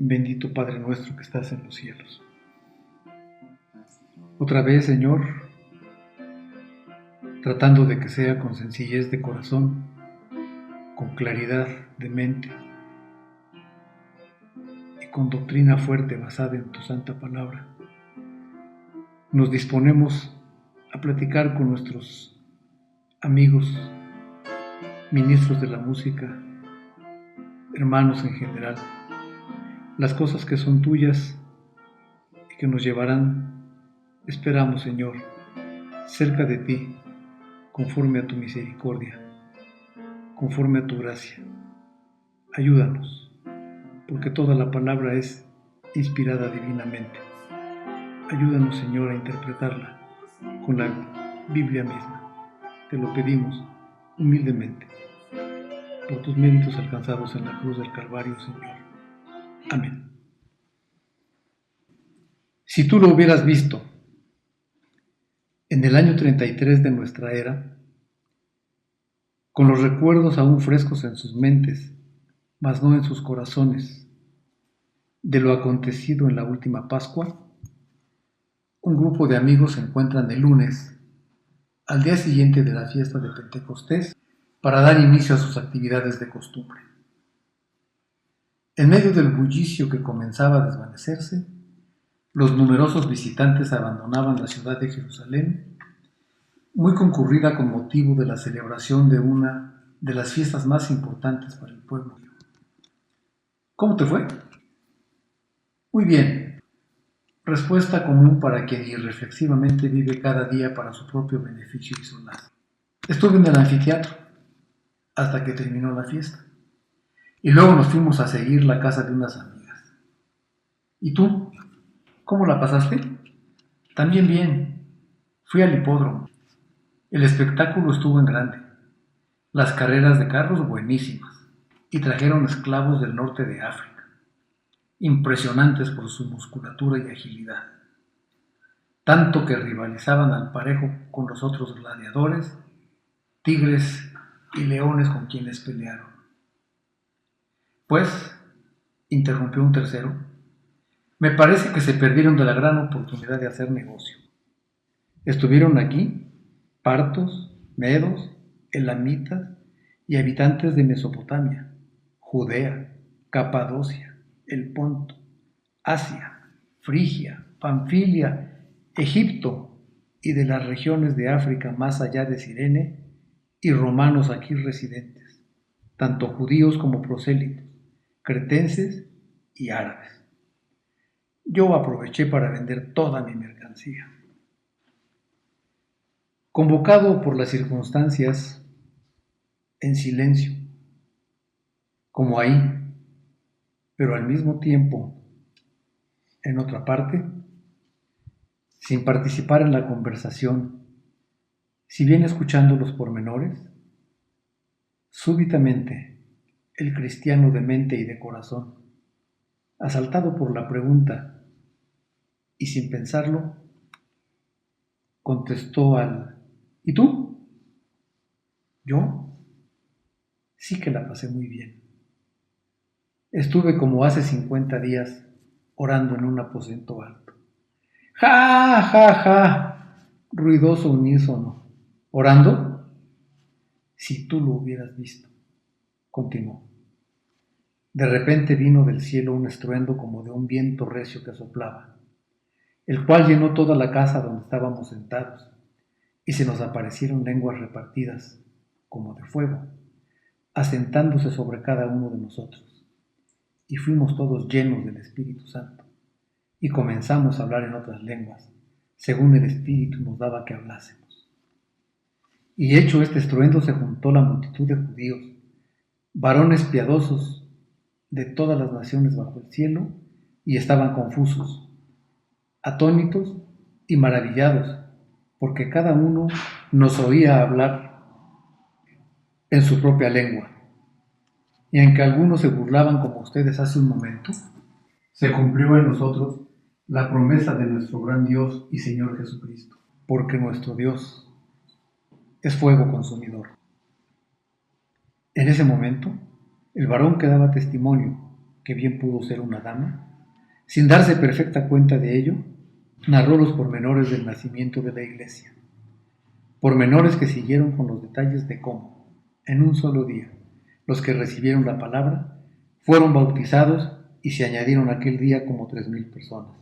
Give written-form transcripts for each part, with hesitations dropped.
Bendito Padre nuestro que estás en los cielos. Otra vez, Señor, tratando de que sea con sencillez de corazón, con claridad de mente y con doctrina fuerte basada en tu santa palabra, nos disponemos a platicar con nuestros amigos, ministros de la música, hermanos en general, las cosas que son tuyas y que nos llevarán, esperamos, Señor, cerca de ti, conforme a tu misericordia, conforme a tu gracia. Ayúdanos, porque toda la palabra es inspirada divinamente. Ayúdanos, Señor, a interpretarla con la Biblia misma. Te lo pedimos humildemente, por tus méritos alcanzados en la cruz del Calvario, Señor. Amén. Si tú lo hubieras visto en el año 33 de nuestra era, con los recuerdos aún frescos en sus mentes, mas no en sus corazones, de lo acontecido en la última Pascua, un grupo de amigos se encuentran el lunes, al día siguiente de la fiesta de Pentecostés, para dar inicio a sus actividades de costumbre. En medio del bullicio que comenzaba a desvanecerse, los numerosos visitantes abandonaban la ciudad de Jerusalén, muy concurrida con motivo de la celebración de una de las fiestas más importantes para el pueblo. ¿Cómo te fue? Muy bien. Respuesta común para quien irreflexivamente vive cada día para su propio beneficio y solaz. Estuve en el anfiteatro hasta que terminó la fiesta. Y luego nos fuimos a seguir la casa de unas amigas. ¿Y tú? ¿Cómo la pasaste? También bien. Fui al hipódromo. El espectáculo estuvo en grande. Las carreras de carros buenísimas. Y trajeron esclavos del norte de África, impresionantes por su musculatura y agilidad. Tanto que rivalizaban al parejo con los otros gladiadores, tigres y leones con quienes pelearon. Pues, interrumpió un tercero, me parece que se perdieron de la gran oportunidad de hacer negocio. Estuvieron aquí partos, medos, elamitas y habitantes de Mesopotamia, Judea, Capadocia, el Ponto, Asia, Frigia, Panfilia, Egipto y de las regiones de África más allá de Cirene, y romanos aquí residentes, tanto judíos como prosélitos, cretenses y árabes. Yo aproveché para vender toda mi mercancía. Convocado por las circunstancias, en silencio, como ahí, pero al mismo tiempo, en otra parte, sin participar en la conversación, si bien escuchando los pormenores, súbitamente el cristiano de mente y de corazón, asaltado por la pregunta y sin pensarlo, contestó al ¿y tú? ¿Yo? Sí que la pasé muy bien. Estuve como hace 50 días orando en un aposento alto. ¡Ja, ja, ja! Ruidoso unísono. ¿Orando? Si tú lo hubieras visto, continuó. De repente vino del cielo un estruendo como de un viento recio que soplaba, el cual llenó toda la casa donde estábamos sentados, y se nos aparecieron lenguas repartidas, como de fuego, asentándose sobre cada uno de nosotros, y fuimos todos llenos del Espíritu Santo, y comenzamos a hablar en otras lenguas, según el Espíritu nos daba que hablásemos. Y hecho este estruendo se juntó la multitud de judíos, varones piadosos de todas las naciones bajo el cielo, y estaban confusos, atónitos y maravillados, porque cada uno nos oía hablar en su propia lengua. Y aunque algunos se burlaban como ustedes hace un momento, se cumplió en nosotros la promesa de nuestro gran Dios y Señor Jesucristo, porque nuestro Dios es fuego consumidor. En ese momento, el varón que daba testimonio, que bien pudo ser una dama, sin darse perfecta cuenta de ello, narró los pormenores del nacimiento de la Iglesia, pormenores que siguieron con los detalles de cómo, en un solo día, los que recibieron la palabra fueron bautizados y se añadieron aquel día como 3,000 personas.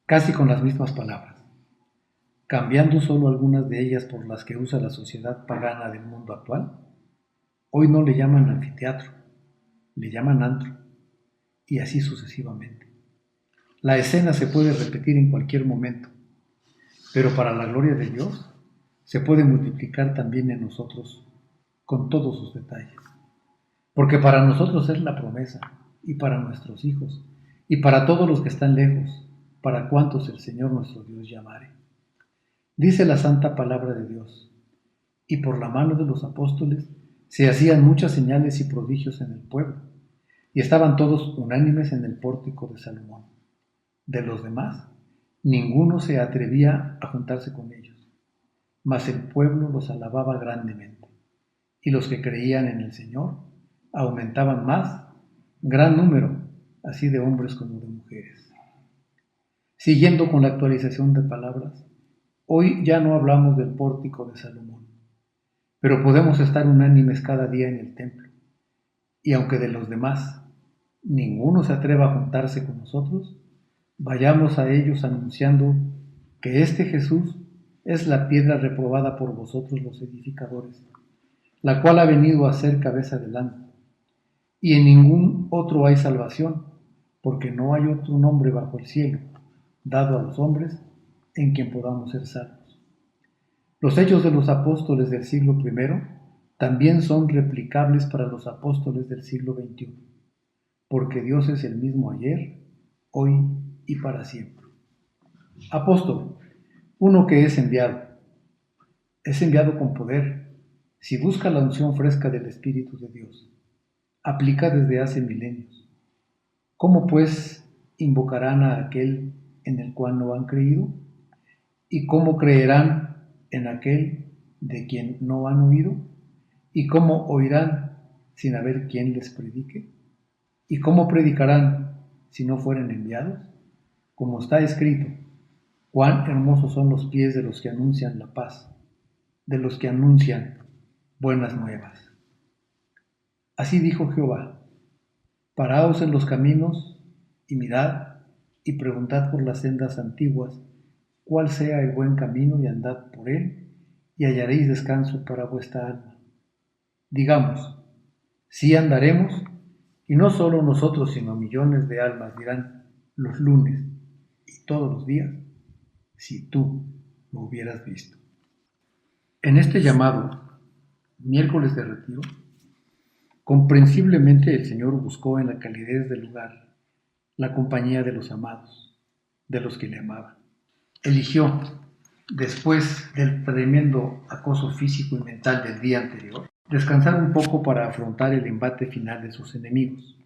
Casi con las mismas palabras, cambiando solo algunas de ellas por las que usa la sociedad pagana del mundo actual. Hoy no le llaman anfiteatro, le llaman antro, y así sucesivamente. La escena se puede repetir en cualquier momento, pero para la gloria de Dios se puede multiplicar también en nosotros con todos sus detalles. Porque para nosotros es la promesa, y para nuestros hijos, y para todos los que están lejos, para cuantos el Señor nuestro Dios llamare. Dice la santa palabra de Dios, y por la mano de los apóstoles se hacían muchas señales y prodigios en el pueblo, y estaban todos unánimes en el pórtico de Salomón. De los demás, ninguno se atrevía a juntarse con ellos, mas el pueblo los alababa grandemente, y los que creían en el Señor aumentaban más, gran número, así de hombres como de mujeres. Siguiendo con la actualización de palabras, hoy ya no hablamos del pórtico de Salomón, pero podemos estar unánimes cada día en el templo, y aunque de los demás ninguno se atreva a juntarse con nosotros, vayamos a ellos anunciando que este Jesús es la piedra reprobada por vosotros los edificadores, la cual ha venido a ser cabeza del ángulo, y en ningún otro hay salvación, porque no hay otro nombre bajo el cielo, dado a los hombres, en quien podamos ser salvos. Los hechos de los apóstoles del siglo I también son replicables para los apóstoles del siglo XXI, porque Dios es el mismo ayer, hoy y para siempre. Apóstol, uno que es enviado con poder, si busca la unción fresca del Espíritu de Dios, aplica desde hace milenios. ¿Cómo pues invocarán a aquel en el cual no han creído? ¿Y cómo creerán en aquel de quien no han oído? ¿Y cómo oirán sin haber quien les predique? ¿Y cómo predicarán si no fueren enviados? Como está escrito, cuán hermosos son los pies de los que anuncian la paz, de los que anuncian buenas nuevas. Así dijo Jehová: paraos en los caminos y mirad y preguntad por las sendas antiguas cuál sea el buen camino, y andad por él, y hallaréis descanso para vuestra alma. Digamos, sí andaremos, y no solo nosotros, sino millones de almas dirán los lunes y todos los días, si tú lo hubieras visto. En este llamado miércoles de retiro, comprensiblemente el Señor buscó en la calidez del lugar la compañía de los amados, de los que le amaban. Eligió, después del tremendo acoso físico y mental del día anterior, descansar un poco para afrontar el embate final de sus enemigos,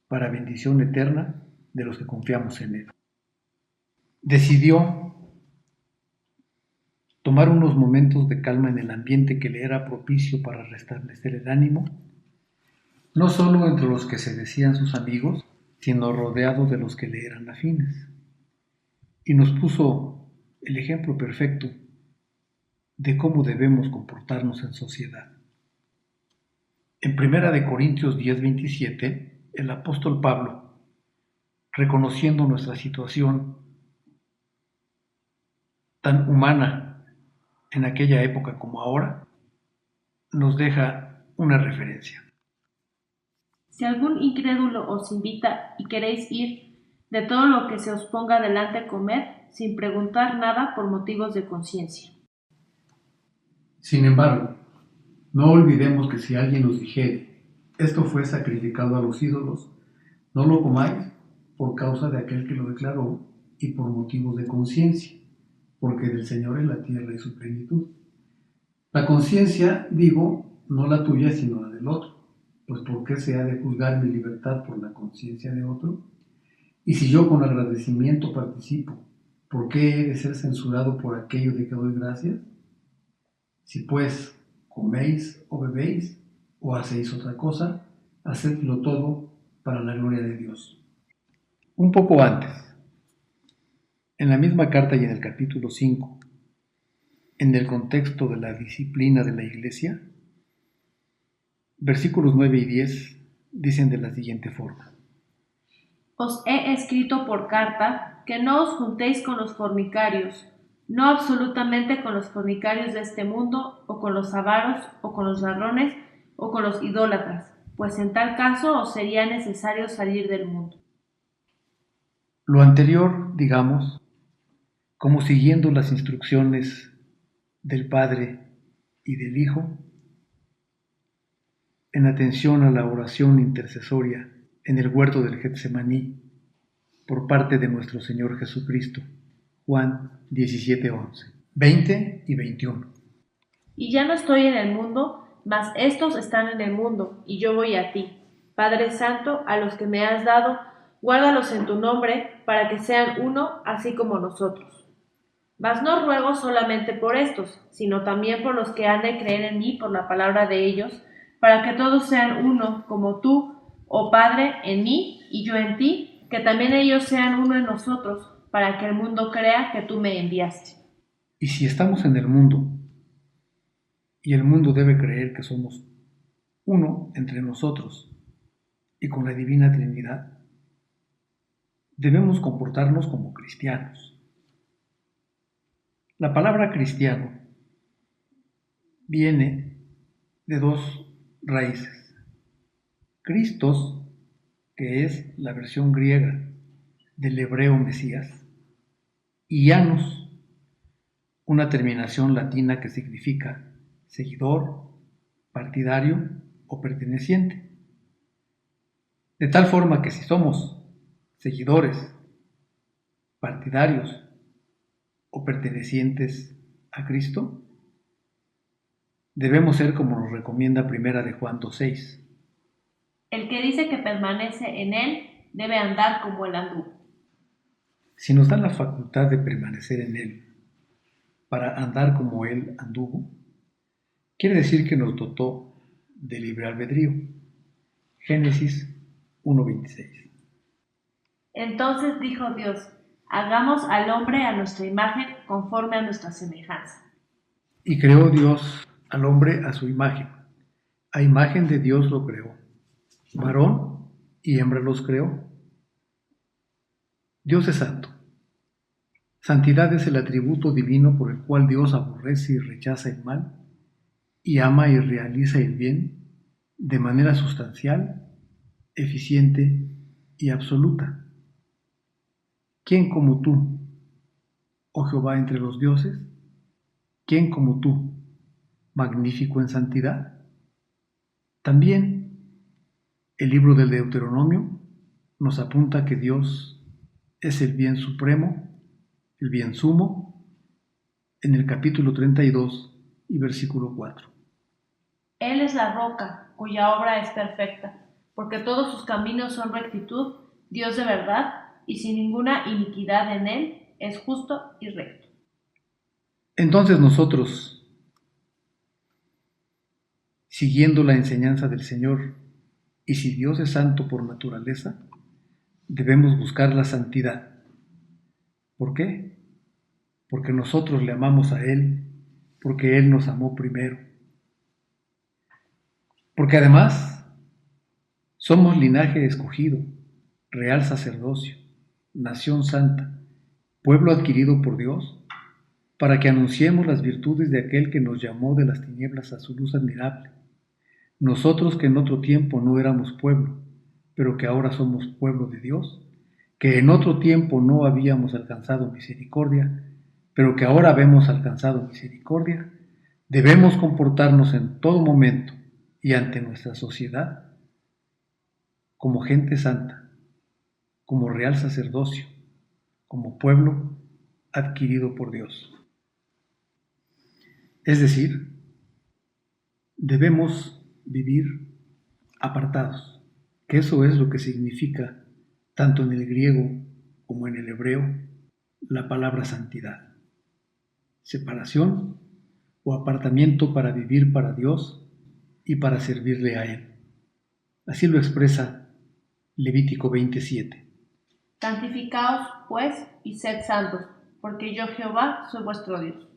para bendición eterna de los que confiamos en Él. Decidió tomar unos momentos de calma en el ambiente que le era propicio para restablecer el ánimo, no solo entre los que se decían sus amigos, sino rodeado de los que le eran afines. Y nos puso el ejemplo perfecto de cómo debemos comportarnos en sociedad. En 1 Corintios 10:27, el apóstol Pablo, reconociendo nuestra situación tan humana en aquella época como ahora, nos deja una referencia. Si algún incrédulo os invita y queréis ir, de todo lo que se os ponga delante comed, sin preguntar nada por motivos de conciencia. Sin embargo, no olvidemos que si alguien os dijere, esto fue sacrificado a los ídolos, no lo comáis por causa de aquel que lo declaró y por motivos de conciencia, porque del Señor es la tierra y su plenitud. La conciencia, digo, no la tuya, sino la del otro, pues ¿por qué se ha de juzgar mi libertad por la conciencia de otro? Y si yo con agradecimiento participo, ¿por qué he de ser censurado por aquello de que doy gracias? Si pues coméis o bebéis o hacéis otra cosa, hacedlo todo para la gloria de Dios. Un poco antes, en la misma carta y en el capítulo 5, en el contexto de la disciplina de la Iglesia, versículos 9 y 10 dicen de la siguiente forma: Os he escrito por carta que no os juntéis con los fornicarios, no absolutamente con los fornicarios de este mundo, o con los avaros, o con los ladrones, o con los idólatras, pues en tal caso os sería necesario salir del mundo. Lo anterior, digamos, como siguiendo las instrucciones del Padre y del Hijo, en atención a la oración intercesoria en el huerto del Getsemaní por parte de nuestro Señor Jesucristo. Juan 17:11, 20 y 21. Y ya no estoy en el mundo, mas éstos están en el mundo, y yo voy a ti. Padre Santo, a los que me has dado, guárdalos en tu nombre, para que sean uno, así como nosotros. Mas no ruego solamente por estos, sino también por los que han de creer en mí por la palabra de ellos, para que todos sean uno, como tú, oh Padre, en mí y yo en ti, que también ellos sean uno en nosotros, para que el mundo crea que tú me enviaste. Y si estamos en el mundo, y el mundo debe creer que somos uno entre nosotros y con la Divina Trinidad, debemos comportarnos como cristianos. La palabra cristiano viene de dos raíces: Christos, que es la versión griega del hebreo Mesías, y Janus, una terminación latina que significa seguidor, partidario o perteneciente. De tal forma que si somos seguidores, partidarios o pertenecientes a Cristo, debemos ser como nos recomienda Primera de Juan 2:6. El que dice que permanece en él debe andar como él anduvo. Si nos da la facultad de permanecer en Él para andar como Él anduvo, quiere decir que nos dotó de libre albedrío. Génesis 1:26. Entonces dijo Dios, hagamos al hombre a nuestra imagen, conforme a nuestra semejanza. Y creó Dios al hombre a su imagen. A imagen de Dios lo creó. Varón y hembra los creó. Dios es santo. Santidad es el atributo divino por el cual Dios aborrece y rechaza el mal y ama y realiza el bien de manera sustancial, eficiente y absoluta. ¿Quién como tú, oh Jehová entre los dioses? ¿Quién como tú, magnífico en santidad? También el libro del Deuteronomio nos apunta que Dios es el bien supremo, el bien sumo, en el capítulo 32 y versículo 4. Él es la roca, cuya obra es perfecta, porque todos sus caminos son rectitud, Dios de verdad, y sin ninguna iniquidad en él, es justo y recto. Entonces nosotros, siguiendo la enseñanza del Señor, y si Dios es santo por naturaleza, debemos buscar la santidad. ¿Por qué? Porque nosotros le amamos a Él, porque Él nos amó primero. Porque además somos linaje escogido, real sacerdocio, nación santa, pueblo adquirido por Dios, para que anunciemos las virtudes de aquel que nos llamó de las tinieblas a su luz admirable. Nosotros que en otro tiempo no éramos pueblo, pero que ahora somos pueblo de Dios, que en otro tiempo no habíamos alcanzado misericordia, pero que ahora habemos alcanzado misericordia, debemos comportarnos en todo momento y ante nuestra sociedad como gente santa, como real sacerdocio, como pueblo adquirido por Dios. Es decir, debemos vivir apartados, que eso es lo que significa, tanto en el griego como en el hebreo, la palabra santidad. Separación o apartamiento para vivir para Dios y para servirle a Él. Así lo expresa Levítico 27. Santificaos, pues, y sed santos, porque yo Jehová soy vuestro Dios.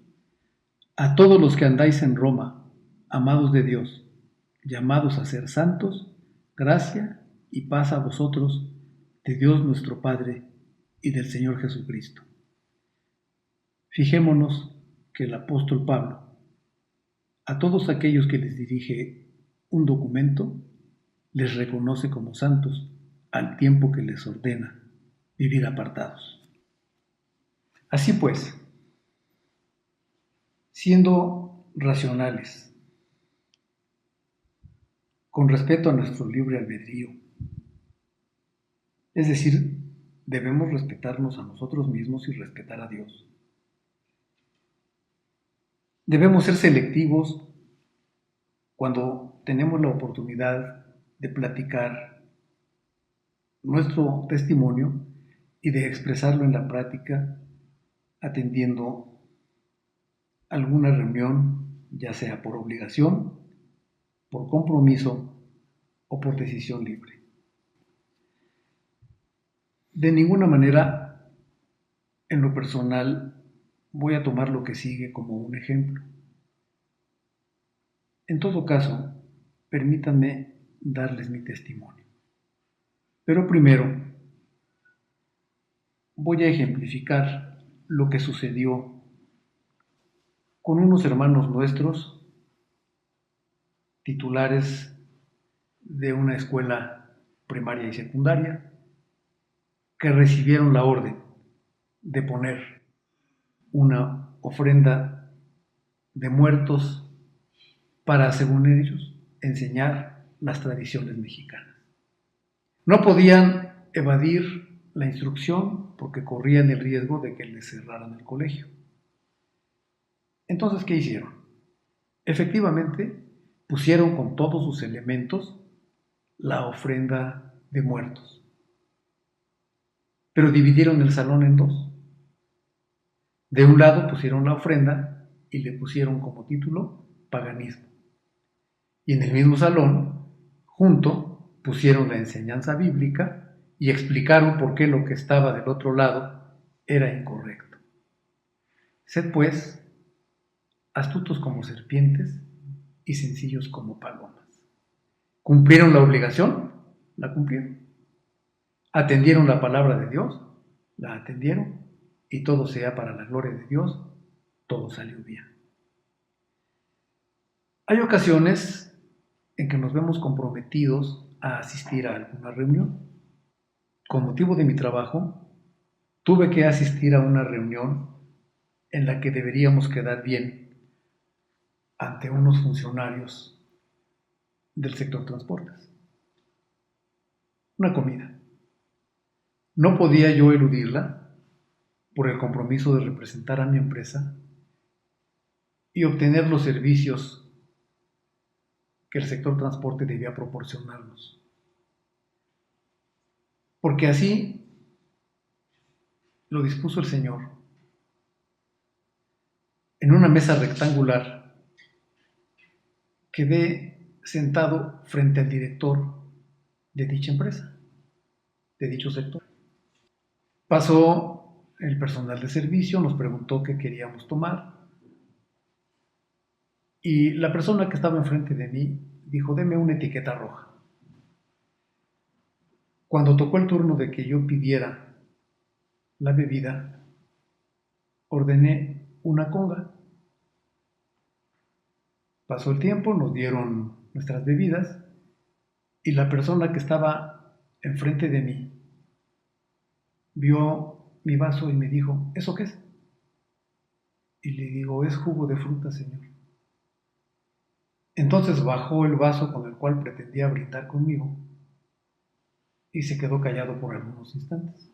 A todos los que andáis en Roma, amados de Dios, llamados a ser santos, gracia y paz a vosotros, de Dios nuestro Padre y del Señor Jesucristo. Fijémonos que el apóstol Pablo, a todos aquellos que les dirige un documento, les reconoce como santos al tiempo que les ordena vivir apartados. Así pues, siendo racionales, con respeto a nuestro libre albedrío, es decir, debemos respetarnos a nosotros mismos y respetar a Dios. Debemos ser selectivos cuando tenemos la oportunidad de platicar nuestro testimonio y de expresarlo en la práctica atendiendo alguna reunión, ya sea por obligación, por compromiso o por decisión libre. De ninguna manera, en lo personal, voy a tomar lo que sigue como un ejemplo. En todo caso, permítanme darles mi testimonio. Pero primero, voy a ejemplificar lo que sucedió con unos hermanos nuestros, titulares de una escuela primaria y secundaria, que recibieron la orden de poner una ofrenda de muertos para, según ellos, enseñar las tradiciones mexicanas. No podían evadir la instrucción porque corrían el riesgo de que les cerraran el colegio. Entonces, ¿qué hicieron? Efectivamente, pusieron con todos sus elementos la ofrenda de muertos, pero dividieron el salón en dos. De un lado pusieron la ofrenda y le pusieron como título paganismo. Y en el mismo salón, junto, pusieron la enseñanza bíblica y explicaron por qué lo que estaba del otro lado era incorrecto. Sed pues astutos como serpientes y sencillos como palomas. ¿Cumplieron la obligación? La cumplieron. ¿Atendieron la palabra de Dios? La atendieron. Y todo sea para la gloria de Dios, todo salió bien. Hay ocasiones en que nos vemos comprometidos a asistir a alguna reunión. Con motivo de mi trabajo, tuve que asistir a una reunión en la que deberíamos quedar bien ante unos funcionarios del sector transportes. Una comida. No podía yo eludirla por el compromiso de representar a mi empresa y obtener los servicios que el sector transporte debía proporcionarnos. Porque así lo dispuso el Señor. En una mesa rectangular quedé sentado frente al director de dicha empresa, de dicho sector. Pasó el personal de servicio, nos preguntó qué queríamos tomar y la persona que estaba enfrente de mí dijo: deme una etiqueta roja. Cuando tocó el turno de que yo pidiera la bebida, ordené una conga. Pasó el tiempo, nos dieron nuestras bebidas y la persona que estaba enfrente de mí vio mi vaso y me dijo: ¿eso qué es? Y le digo: es jugo de fruta, señor. Entonces bajó el vaso con el cual pretendía brindar conmigo y se quedó callado por algunos instantes.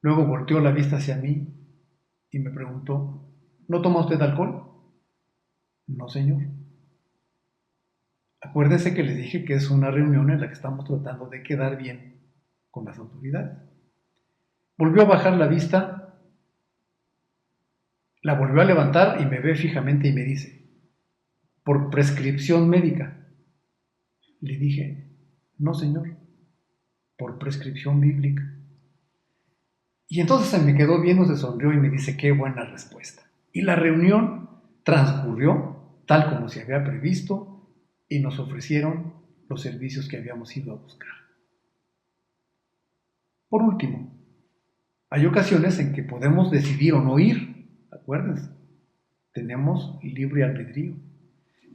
Luego volteó la vista hacia mí y me preguntó: ¿no toma usted alcohol? No, señor. Acuérdese que les dije que es una reunión en la que estamos tratando de quedar bien con las autoridades. Volvió a bajar la vista, la volvió a levantar y me ve fijamente y me dice: por prescripción médica. Le dije, no, señor, por prescripción bíblica. Y entonces se me quedó viendo, se sonrió y me dice, qué buena respuesta. Y la reunión transcurrió tal como se había previsto y nos ofrecieron los servicios que habíamos ido a buscar. Por último, hay ocasiones en que podemos decidir o no ir, acuérdense, tenemos libre albedrío,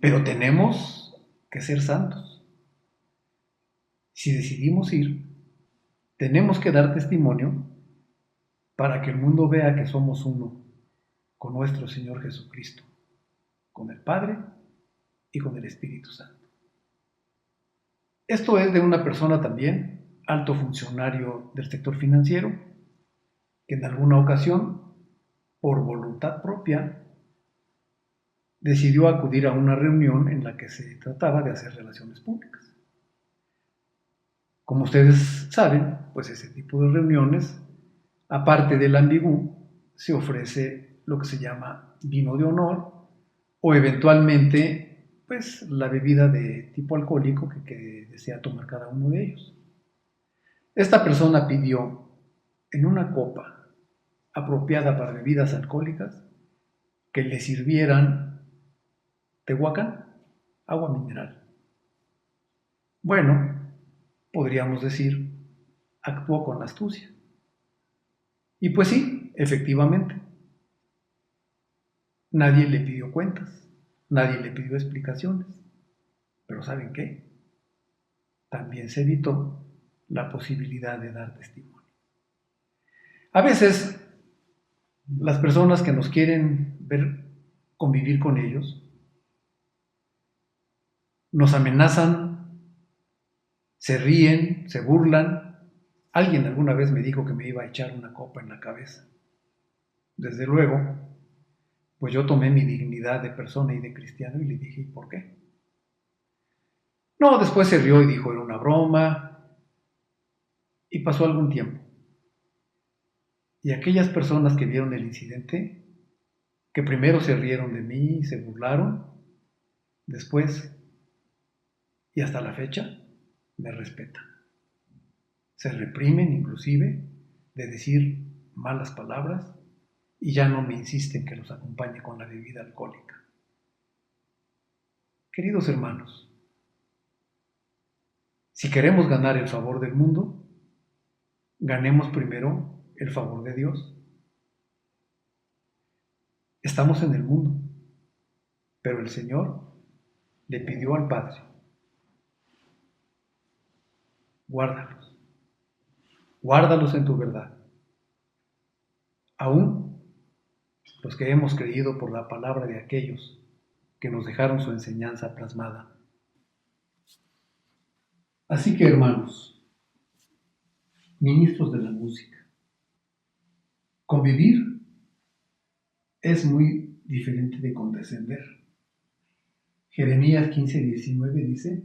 pero tenemos que ser santos. Si decidimos ir, tenemos que dar testimonio para que el mundo vea que somos uno con nuestro Señor Jesucristo, con el Padre y con el Espíritu Santo. Esto es de una persona también, alto funcionario del sector financiero, que en alguna ocasión, por voluntad propia, decidió acudir a una reunión en la que se trataba de hacer relaciones públicas. Como ustedes saben, pues ese tipo de reuniones, aparte del ambigú, se ofrece lo que se llama vino de honor o eventualmente pues la bebida de tipo alcohólico que desea tomar cada uno de ellos. Esta persona pidió en una copa apropiada para bebidas alcohólicas que le sirvieran tehuacán, agua mineral. Bueno, podríamos decir, actuó con astucia. Y pues sí, efectivamente, nadie le pidió cuentas, nadie le pidió explicaciones. Pero ¿saben qué? También se evitó la posibilidad de dar testimonio. A veces, las personas que nos quieren ver convivir con ellos, nos amenazan, se ríen, se burlan. Alguien alguna vez me dijo que me iba a echar una copa en la cabeza. Desde luego, pues yo tomé mi dignidad de persona y de cristiano y le dije, ¿y por qué? No, después se rió y dijo, era una broma. Y pasó algún tiempo. Y aquellas personas que vieron el incidente, que primero se rieron de mí y se burlaron, después y hasta la fecha, me respetan. Se reprimen inclusive de decir malas palabras y ya no me insisten que los acompañe con la bebida alcohólica. Queridos hermanos, si queremos ganar el favor del mundo, ganemos primero el favor de Dios. Estamos en el mundo, pero el Señor le pidió al Padre, guárdalos, guárdalos en tu verdad. Aún los que hemos creído por la palabra de aquellos que nos dejaron su enseñanza plasmada. Así que, hermanos, ministros de la música, convivir es muy diferente de condescender. Jeremías 15:19 dice,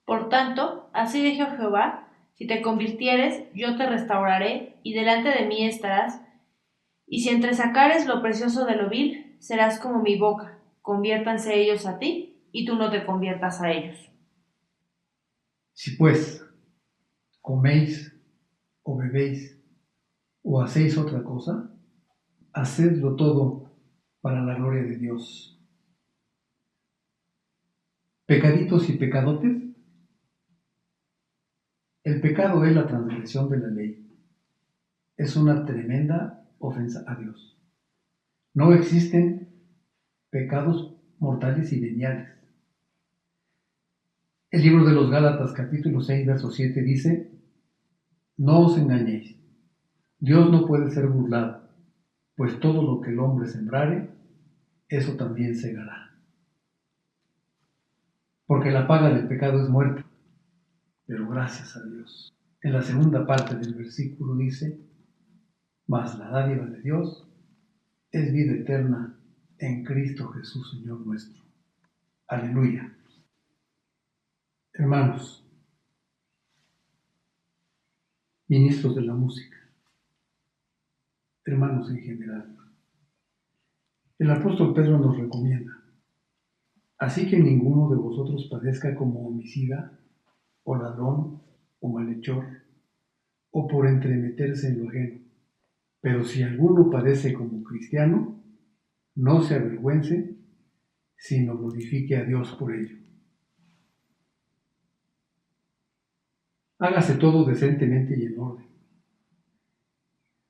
Por tanto, así dijo Jehová, si te convirtieres, yo te restauraré, y delante de mí estarás, y si entresacares lo precioso de lo vil, serás como mi boca, conviértanse ellos a ti, y tú no te conviertas a ellos. si pues coméis o bebéis o hacéis otra cosa, hacedlo todo para la gloria de Dios. Pecaditos y pecadotes. El pecado es la transgresión de la ley. Es una tremenda ofensa a Dios. No existen pecados mortales y veniales. El libro de los Gálatas, capítulo 6, verso 7 dice, no os engañéis, Dios no puede ser burlado, pues todo lo que el hombre sembrare, eso también segará. Porque la paga del pecado es muerte, pero gracias a Dios. En la segunda parte del versículo dice, mas la dádiva de Dios es vida eterna en Cristo Jesús, Señor nuestro. Aleluya. Hermanos, ministros de la música, hermanos en general, el apóstol Pedro nos recomienda, así que ninguno de vosotros padezca como homicida o ladrón, o malhechor, o por entremeterse en lo ajeno. Pero si alguno padece como cristiano, no se avergüence, sino glorifique a Dios por ello. Hágase todo decentemente y en orden.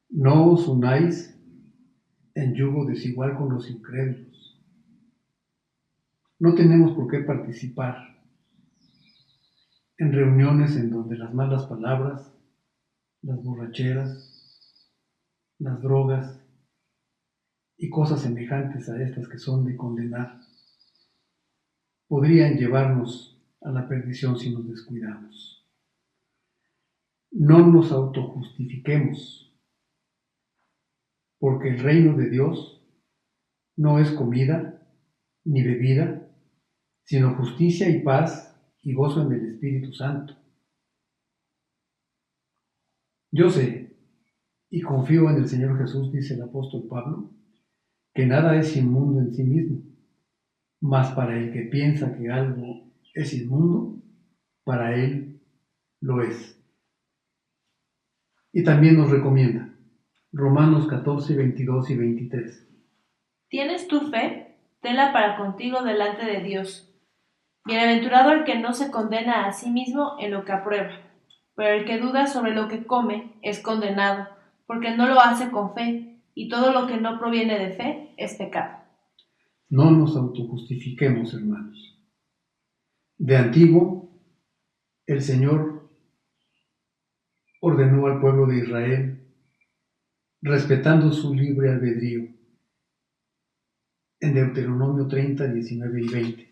No os unáis en yugo desigual con los incrédulos. No tenemos por qué participar en reuniones en donde las malas palabras, las borracheras, las drogas y cosas semejantes a estas que son de condenar podrían llevarnos a la perdición si nos descuidamos. No nos autojustifiquemos, porque el reino de Dios no es comida ni bebida, sino justicia y paz y gozo en el Espíritu Santo. Yo sé y confío en el Señor Jesús, dice el apóstol Pablo, que nada es inmundo en sí mismo, mas para el que piensa que algo es inmundo, para él lo es. Y también nos recomienda Romanos 14, 22 y 23. ¿Tienes tu fe? Tenla para contigo delante de Dios. Bienaventurado el que no se condena a sí mismo en lo que aprueba, pero el que duda sobre lo que come es condenado, porque no lo hace con fe, y todo lo que no proviene de fe es pecado. No nos autojustifiquemos, hermanos. De antiguo, el Señor ordenó al pueblo de Israel, respetando su libre albedrío, en Deuteronomio 30, 19 y 20.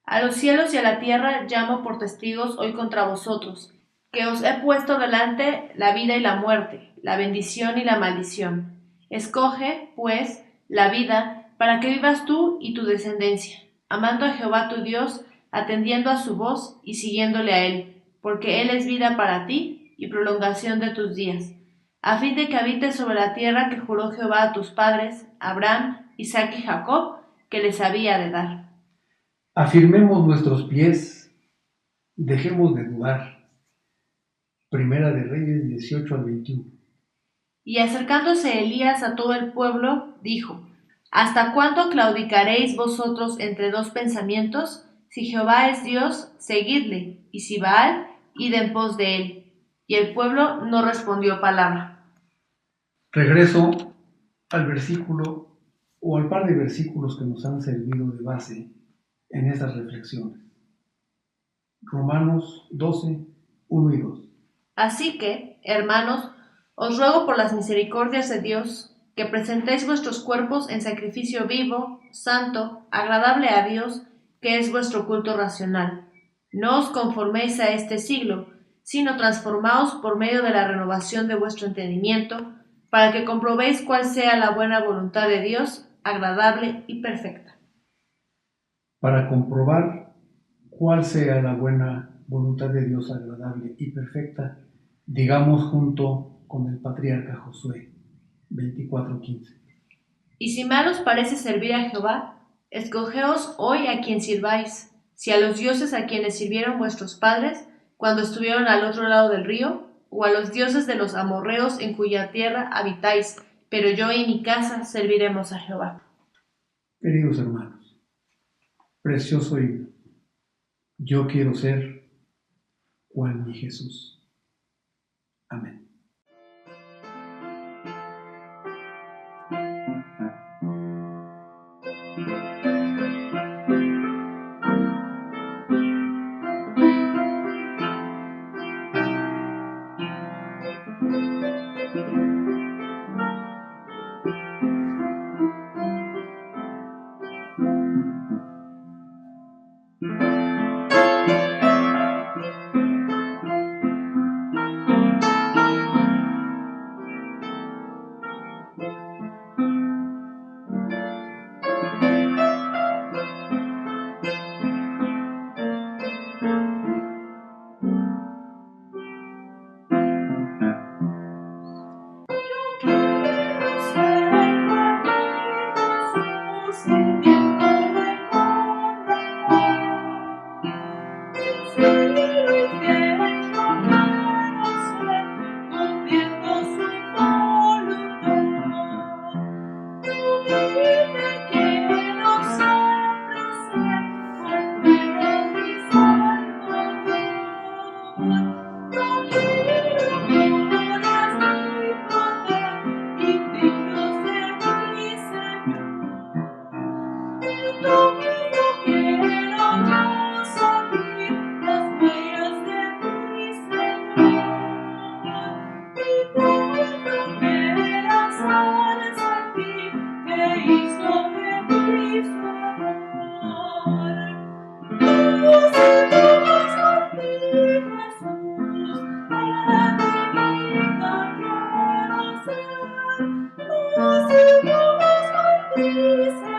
A los cielos y a la tierra llamo por testigos hoy contra vosotros, que os he puesto delante la vida y la muerte, la bendición y la maldición. Escoge, pues, la vida, para que vivas tú y tu descendencia, amando a Jehová tu Dios, atendiendo a su voz y siguiéndole a él, porque él es vida para ti y prolongación de tus días, a fin de que habites sobre la tierra que juró Jehová a tus padres, Abraham, Isaac y Jacob, que les había de dar. Afirmemos nuestros pies, dejemos de dudar. Primera de Reyes 18 al 21. Y acercándose Elías a todo el pueblo, dijo: ¿Hasta cuándo claudicaréis vosotros entre dos pensamientos? Si Jehová es Dios, seguidle, y si Baal, id en pos de él. Y el pueblo no respondió palabra. Regreso al versículo o al par de versículos que nos han servido de base en estas reflexiones. Romanos 12, 1 y 2. Así que, hermanos, os ruego por las misericordias de Dios, que presentéis vuestros cuerpos en sacrificio vivo, santo, agradable a Dios, que es vuestro culto racional. No os conforméis a este siglo, sino transformaos por medio de la renovación de vuestro entendimiento, para que comprobéis cuál sea la buena voluntad de Dios, agradable y perfecta. Para comprobar cuál sea la buena voluntad de Dios agradable y perfecta, digamos junto con el patriarca Josué 24:15. Y si mal os parece servir a Jehová, escogeos hoy a quien sirváis, si a los dioses a quienes sirvieron vuestros padres cuando estuvieron al otro lado del río, o a los dioses de los amorreos en cuya tierra habitáis, pero yo y mi casa serviremos a Jehová. Queridos hermanos, precioso himno, yo quiero ser cual mi Jesús. Amén. Jesús